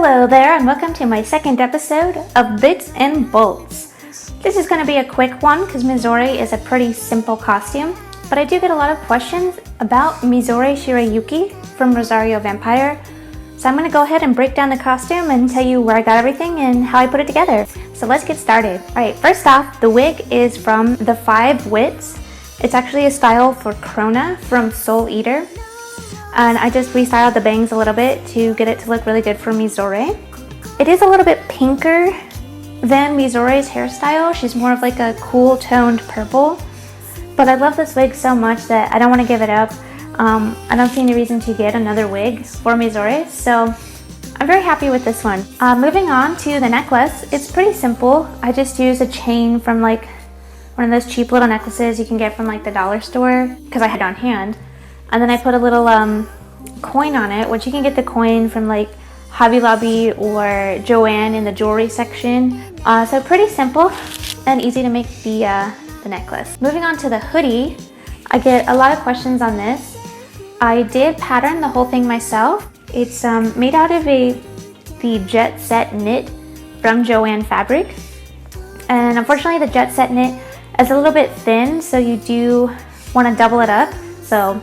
Hello there and welcome to my second episode of Bits and Bolts. This is going to be a quick one because Mizore is a pretty simple costume, but I do get a lot of questions about Mizore Shirayuki from Rosario Vampire. So I'm going to go ahead and break down the costume and tell you where I got everything and how I put it together. So let's get started. Alright, first off, the wig is from the 5 Wits. It's actually a style for Krona from Soul Eater. And I just restyled the bangs a little bit to get it to look really good for Mizore. It is a little bit pinker than Mizore's hairstyle. She's more of like a cool toned purple. But I love this wig so much that I don't want to give it up. I don't see any reason to get another wig for Mizore, so I'm very happy with this one. Moving on to the necklace, it's pretty simple. I just used a chain from like one of those cheap little necklaces you can get from like the dollar store because I had it on hand. And then I put a little coin on it, which you can get the coin from like Hobby Lobby or Joann in the jewelry section. So pretty simple and easy to make the necklace. Moving on to the hoodie, I get a lot of questions on this. I did pattern the whole thing myself. It's made out of the Jet Set knit from Joann fabric. And unfortunately the Jet Set knit is a little bit thin, so you do want to double it up. So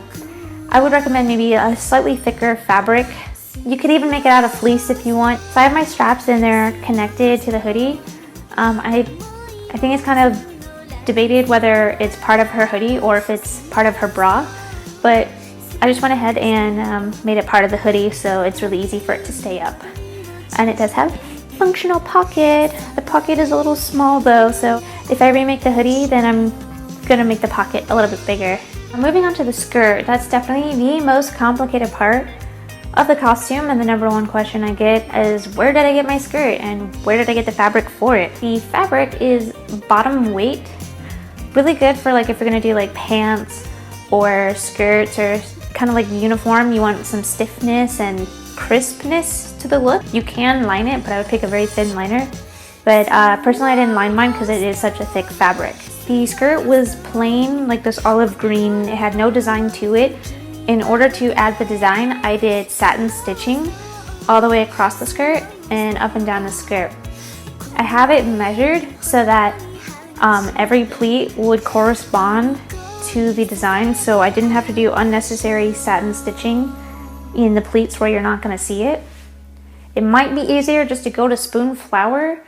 I would recommend maybe a slightly thicker fabric. You could even make it out of fleece if you want. So I have my straps in there connected to the hoodie. I think it's kind of debated whether it's part of her hoodie or if it's part of her bra, but I just went ahead and made it part of the hoodie so it's really easy for it to stay up. And it does have a functional pocket. The pocket is a little small though, so if I remake the hoodie, then I'm gonna make the pocket a little bit bigger. Moving on to the skirt, that's definitely the most complicated part of the costume, and the number one question I get is where did I get my skirt and where did I get the fabric for it? The fabric is bottom weight, really good for like if you're gonna do like pants or skirts or kind of like uniform, you want some stiffness and crispness to the look. You can line it, but I would pick a very thin liner. But personally I didn't line mine because it is such a thick fabric. The skirt was plain, like this olive green. It had no design to it. In order to add the design, I did satin stitching all the way across the skirt and up and down the skirt. I have it measured so that every pleat would correspond to the design, so I didn't have to do unnecessary satin stitching in the pleats where you're not going to see it. It might be easier just to go to spoonflower.com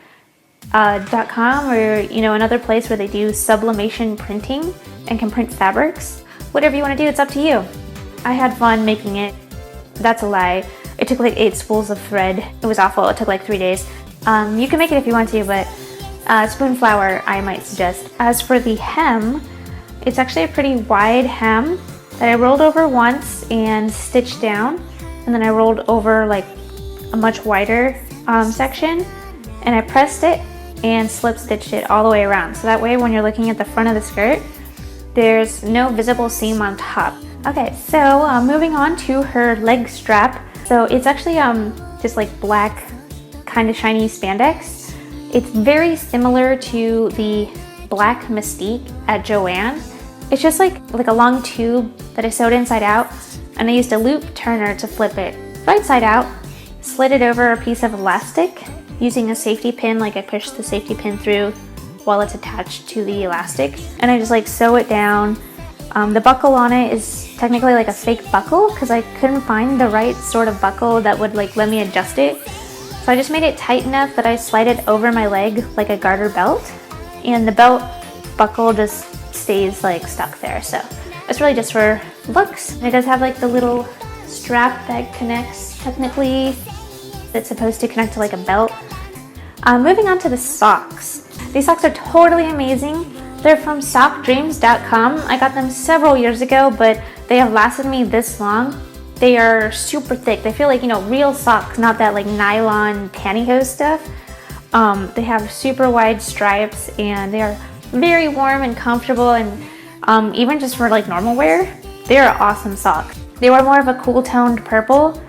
or another place where they do sublimation printing and can print fabrics. Whatever you want to do, it's up to you. I had fun making it. That's a lie. It took like 8 spools of thread. It was awful. It took like 3 days. You can make it if you want to, but spoonflower I might suggest. As for the hem, it's actually a pretty wide hem that I rolled over once and stitched down, and then I rolled over like a much wider section and I pressed it and slip stitched it all the way around, so that way when you're looking at the front of the skirt there's no visible seam on top. Okay, so moving on to her leg strap. So it's actually just like black kind of shiny spandex. It's very similar to the black Mystique at Joann. It's just like a long tube that I sewed inside out, and I used a loop turner to flip it right side out, slid it over a piece of elastic using a safety pin. Like I pushed the safety pin through while it's attached to the elastic, and I just like sew it down. The buckle on it is technically like a fake buckle because I couldn't find the right sort of buckle that would like let me adjust it. So I just made it tight enough that I slide it over my leg like a garter belt, and the belt buckle just stays like stuck there. So it's really just for looks. And it does have like the little strap that connects technically. It's supposed to connect to like a belt. Moving on to the socks. These socks are totally amazing. They're from sockdreams.com. I got them several years ago, but they have lasted me this long. They are super thick. They feel like, real socks, not that like nylon pantyhose stuff. They have super wide stripes and they are very warm and comfortable, and even just for like normal wear, they are awesome socks. They were more of a cool toned purple,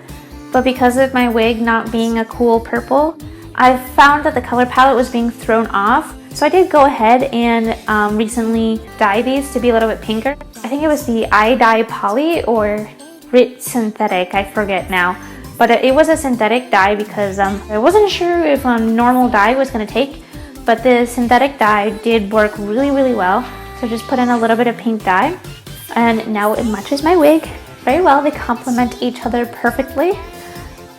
but because of my wig not being a cool purple, I found that the color palette was being thrown off. So I did go ahead and recently dye these to be a little bit pinker. I think it was the I Dye Poly or Rit Synthetic, I forget now. but it was a synthetic dye because I wasn't sure if normal dye was going to take, but the synthetic dye did work really, really well. So just put in a little bit of pink dye, and now it matches my wig very well. They complement each other perfectly.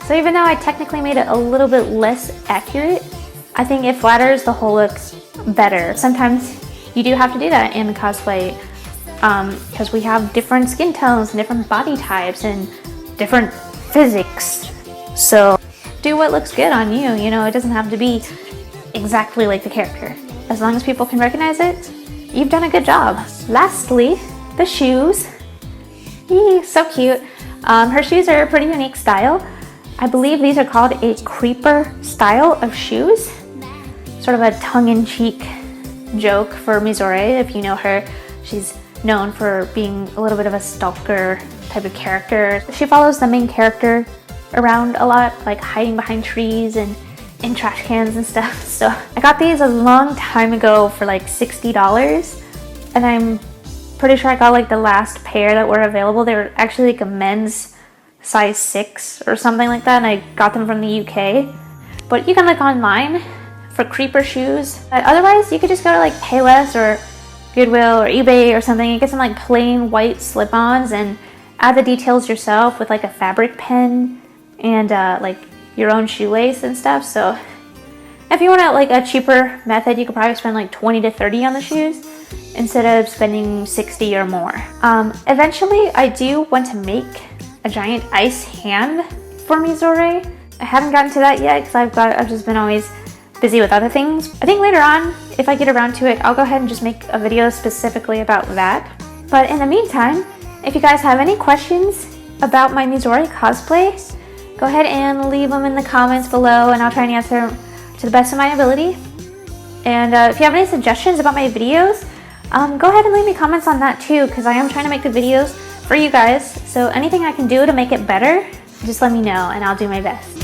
So even though I technically made it a little bit less accurate, I think it flatters the whole look better. Sometimes you do have to do that in cosplay because we have different skin tones and different body types and different physics. So do what looks good on you. You know, it doesn't have to be exactly like the character. As long as people can recognize it, you've done a good job. Lastly, the shoes. Eee, so cute. Her shoes are a pretty unique style. I believe these are called a creeper style of shoes. Sort of a tongue-in-cheek joke for Mizore. If you know her, she's known for being a little bit of a stalker type of character. She follows the main character around a lot, like hiding behind trees and in trash cans and stuff. So I got these a long time ago for like $60, and I'm pretty sure I got like the last pair that were available. They were actually like a men's size 6 or something like that, and I got them from the UK. But you can look online for creeper shoes. Otherwise, you could just go to like Payless or Goodwill or eBay or something and get some like plain white slip-ons and add the details yourself with like a fabric pen and like your own shoelace and stuff. So if you want like a cheaper method, you could probably spend like 20 to 30 on the shoes instead of spending 60 or more. Eventually, I do want to make a giant ice hand for Mizore. I haven't gotten to that yet because I've just been always busy with other things. I think later on, if I get around to it, I'll go ahead and just make a video specifically about that. But in the meantime, if you guys have any questions about my Mizore cosplay, go ahead and leave them in the comments below and I'll try and answer them to the best of my ability. And if you have any suggestions about my videos, go ahead and leave me comments on that too, because I am trying to make the videos for you guys. So anything I can do to make it better, just let me know and I'll do my best.